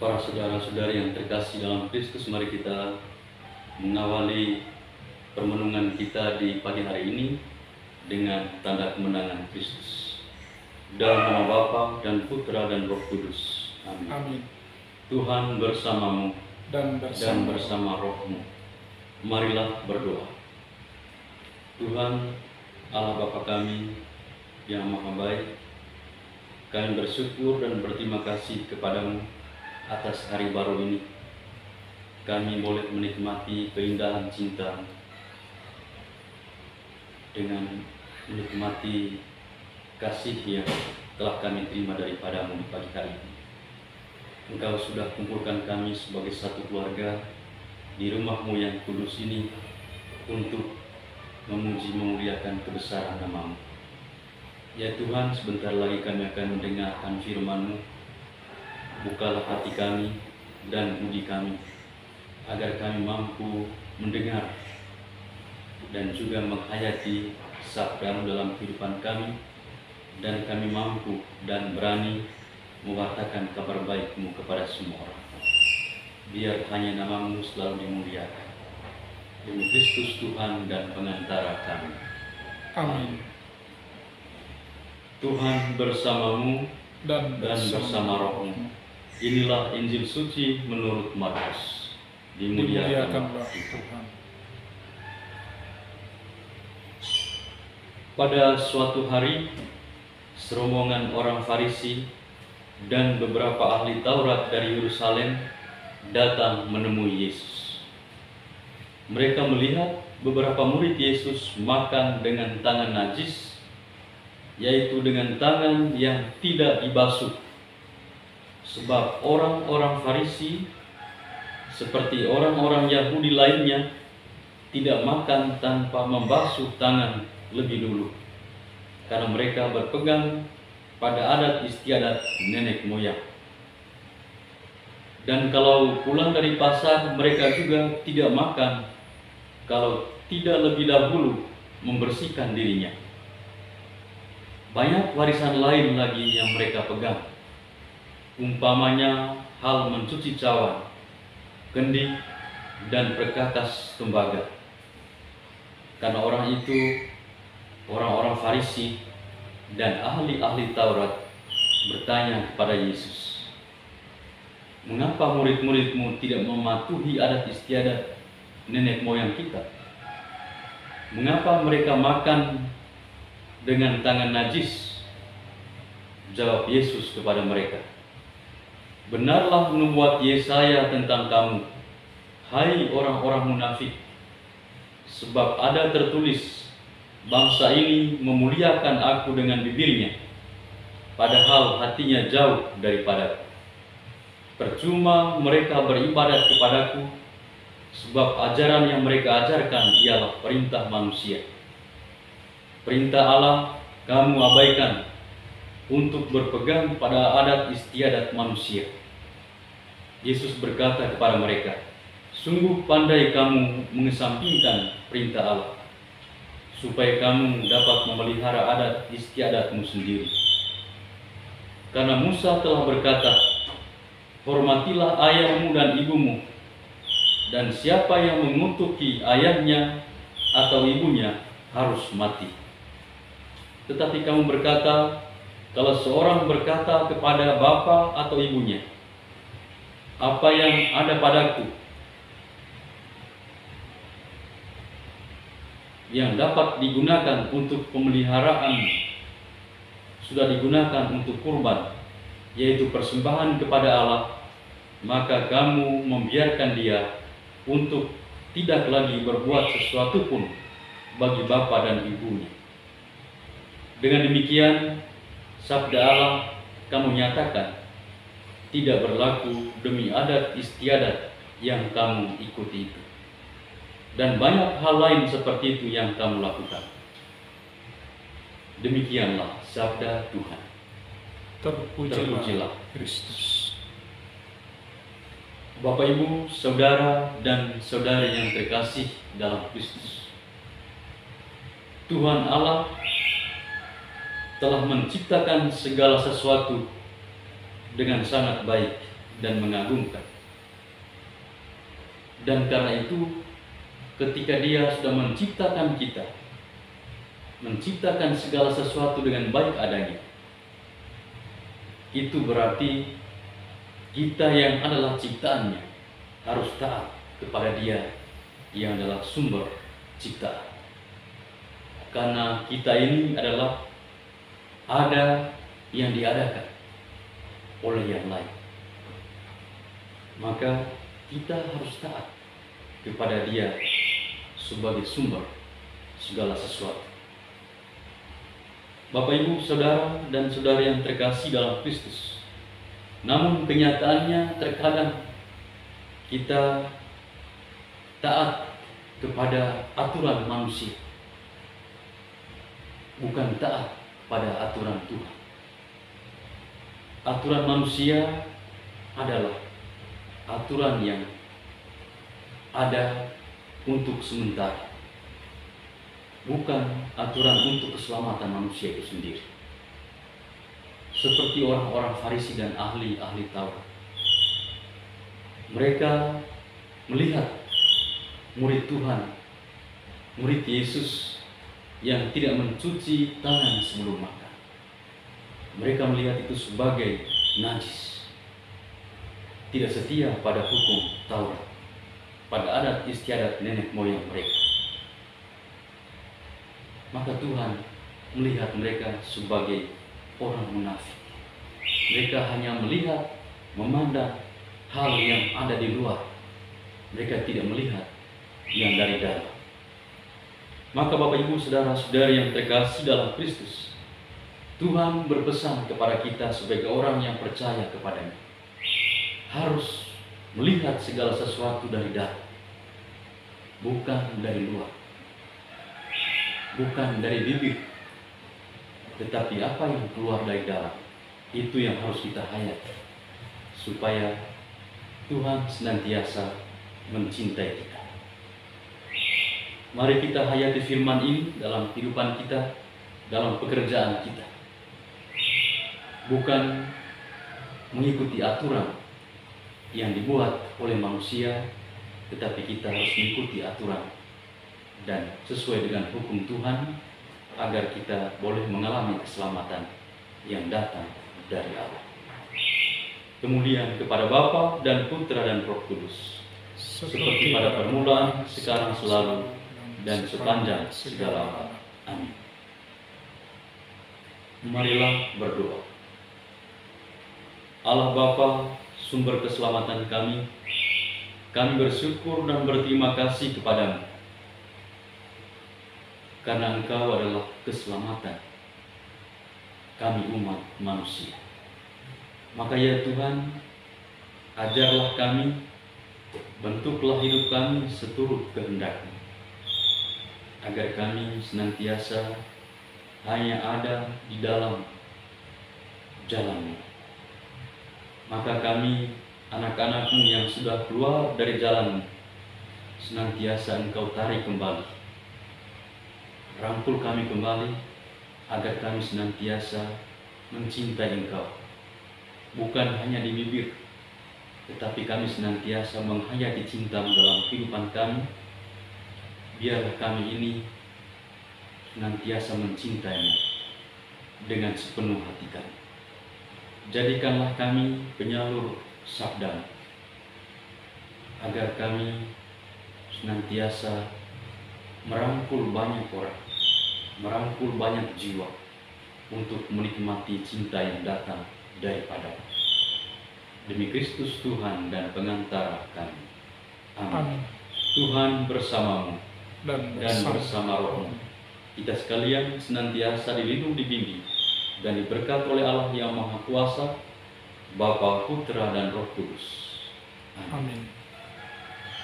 Para saudara-saudari yang terkasih dalam Kristus, mari kita mengawali permenungan kita di pagi hari ini dengan tanda kemenangan Kristus. Dalam nama Bapa dan Putra dan Roh Kudus. Amin. Amin. Tuhan bersamamu Dan bersama rohmu. Marilah berdoa. Tuhan Allah Bapa kami yang maha baik, kami bersyukur dan berterima kasih kepadamu atas hari baru ini. Kami boleh menikmati keindahan cinta dengan menikmati kasih yang telah kami terima daripadamu di pagi hari ini. Engkau sudah kumpulkan kami sebagai satu keluarga di rumahmu yang kudus ini untuk memuji memuliakan kebesaran namamu. Ya Tuhan, sebentar lagi kami akan mendengarkan firman-Mu. Bukalah hati kami dan uji kami, agar kami mampu mendengar dan juga menghayati sabda-Mu dalam kehidupan kami, dan kami mampu dan berani mewartakan kabar baik-Mu kepada semua orang. Biar hanya nama-Mu selalu dimuliakan. Demi Kristus Tuhan dan pengantara kami. Amin. Tuhan bersamamu Dan bersama rohmu. Inilah Injil suci menurut Markus. Dimuliakanlah Tuhan. Pada suatu hari, serombongan orang Farisi dan beberapa ahli Taurat dari Yerusalem datang menemui Yesus. Mereka melihat beberapa murid Yesus makan dengan tangan najis, yaitu dengan tangan yang tidak dibasuh. Sebab orang-orang Farisi seperti orang-orang Yahudi lainnya tidak makan tanpa membasuh tangan lebih dulu, karena mereka berpegang pada adat istiadat nenek moyang. Dan kalau pulang dari pasar, mereka juga tidak makan kalau tidak lebih dahulu membersihkan dirinya. Banyak warisan lain lagi yang mereka pegang, umpamanya hal mencuci cawan, kendi, dan perkakas tembaga. Karena orang itu, orang-orang Farisi dan ahli-ahli Taurat bertanya kepada Yesus, "Mengapa murid-muridmu tidak mematuhi adat istiadat nenek moyang kita? Mengapa mereka makan dengan tangan najis?" Jawab Yesus kepada mereka, "Benarlah nubuat Yesaya tentang kamu, hai orang-orang munafik. Sebab ada tertulis, bangsa ini memuliakan aku dengan bibirnya, padahal hatinya jauh daripadaku. Percuma mereka beribadat kepadaku, sebab ajaran yang mereka ajarkan ialah perintah manusia. Perintah Allah kamu abaikan untuk berpegang pada adat istiadat manusia." Yesus berkata kepada mereka, "Sungguh pandai kamu mengesampingkan perintah Allah, supaya kamu dapat memelihara adat istiadatmu sendiri. Karena Musa telah berkata, hormatilah ayahmu dan ibumu, dan siapa yang mengutuki ayahnya atau ibunya harus mati. Tetapi kamu berkata, kalau seorang berkata kepada bapa atau ibunya, apa yang ada padaku yang dapat digunakan untuk pemeliharaan sudah digunakan untuk kurban, yaitu persembahan kepada Allah, maka kamu membiarkan dia untuk tidak lagi berbuat sesuatu pun bagi bapa dan ibunya. Dengan demikian, sabda Allah kamu nyatakan tidak berlaku demi adat istiadat yang kamu ikuti itu. Dan banyak hal lain seperti itu yang kamu lakukan." Demikianlah sabda Tuhan. Terpujilah Kristus. Bapak, Ibu, saudara dan saudari yang terkasih dalam Kristus, Tuhan Allah telah menciptakan segala sesuatu dengan sangat baik dan mengagumkan. Dan karena itu, ketika Dia sudah menciptakan kita, menciptakan segala sesuatu dengan baik adanya, itu berarti kita yang adalah ciptaannya harus taat kepada Dia yang adalah sumber ciptaan. Karena kita ini adalah ada yang diadakan oleh yang lain, maka kita harus taat kepada Dia sebagai sumber segala sesuatu. Bapak, Ibu, Saudara dan Saudari yang terkasih dalam Kristus, namun kenyataannya terkadang kita taat kepada aturan manusia, bukan taat pada aturan Tuhan. Aturan manusia adalah aturan yang ada untuk sementara, bukan aturan untuk keselamatan manusia itu sendiri. Seperti orang-orang Farisi dan ahli-ahli Taurat, mereka melihat murid Tuhan, murid Yesus yang tidak mencuci tangan sebelum makan. Mereka melihat itu sebagai najis, tidak setia pada hukum Taurat, pada adat istiadat nenek moyang mereka. Maka Tuhan melihat mereka sebagai orang munafik. Mereka hanya melihat, memandang hal yang ada di luar. Mereka tidak melihat yang dari dalam. Maka Bapak, Ibu, Saudara-saudari yang terkasih dalam Kristus, Tuhan berpesan kepada kita sebagai orang yang percaya kepadanya, harus melihat segala sesuatu dari dalam, bukan dari luar, bukan dari bibir, tetapi apa yang keluar dari dalam, itu yang harus kita hayati, supaya Tuhan senantiasa mencintai kita. Mari kita hayati firman ini dalam kehidupan kita, dalam pekerjaan kita. Bukan mengikuti aturan yang dibuat oleh manusia, tetapi kita harus mengikuti aturan dan sesuai dengan hukum Tuhan, agar kita boleh mengalami keselamatan yang datang dari Allah. Kemuliaan kepada Bapa dan Putra dan Roh Kudus, seperti pada permulaan, sekarang, selalu, dan sepanjang segala abad. Amin. Marilah berdoa. Allah Bapa, sumber keselamatan kami bersyukur dan berterima kasih kepadamu, karena Engkau adalah keselamatan kami umat manusia. Maka ya Tuhan, ajarlah kami, bentuklah hidup kami seturut kehendak-Mu, agar kami senantiasa hanya ada di dalam jalan-Mu. Maka kami, anak-anak-Mu yang sudah keluar dari jalan-Mu, senantiasa Engkau tarik kembali. Rangkul kami kembali, agar kami senantiasa mencintai Engkau, bukan hanya di bibir, tetapi kami senantiasa menghayati cinta-Mu dalam kehidupan kami. Biarlah kami ini senantiasa mencintai-Mu dengan sepenuh hati kami. Jadikanlah kami penyalur sabda-Mu, agar kami senantiasa merangkul banyak orang, merangkul banyak jiwa untuk menikmati cinta yang datang daripada-Mu. Demi Kristus Tuhan dan pengantara kami. Amin. Tuhan bersamamu dan bersama roh-Mu. Kita sekalian senantiasa dilindungi, dibimbing, dan diberkati oleh Allah yang Maha Kuasa, Bapa, Putra, dan Roh Kudus. Amin.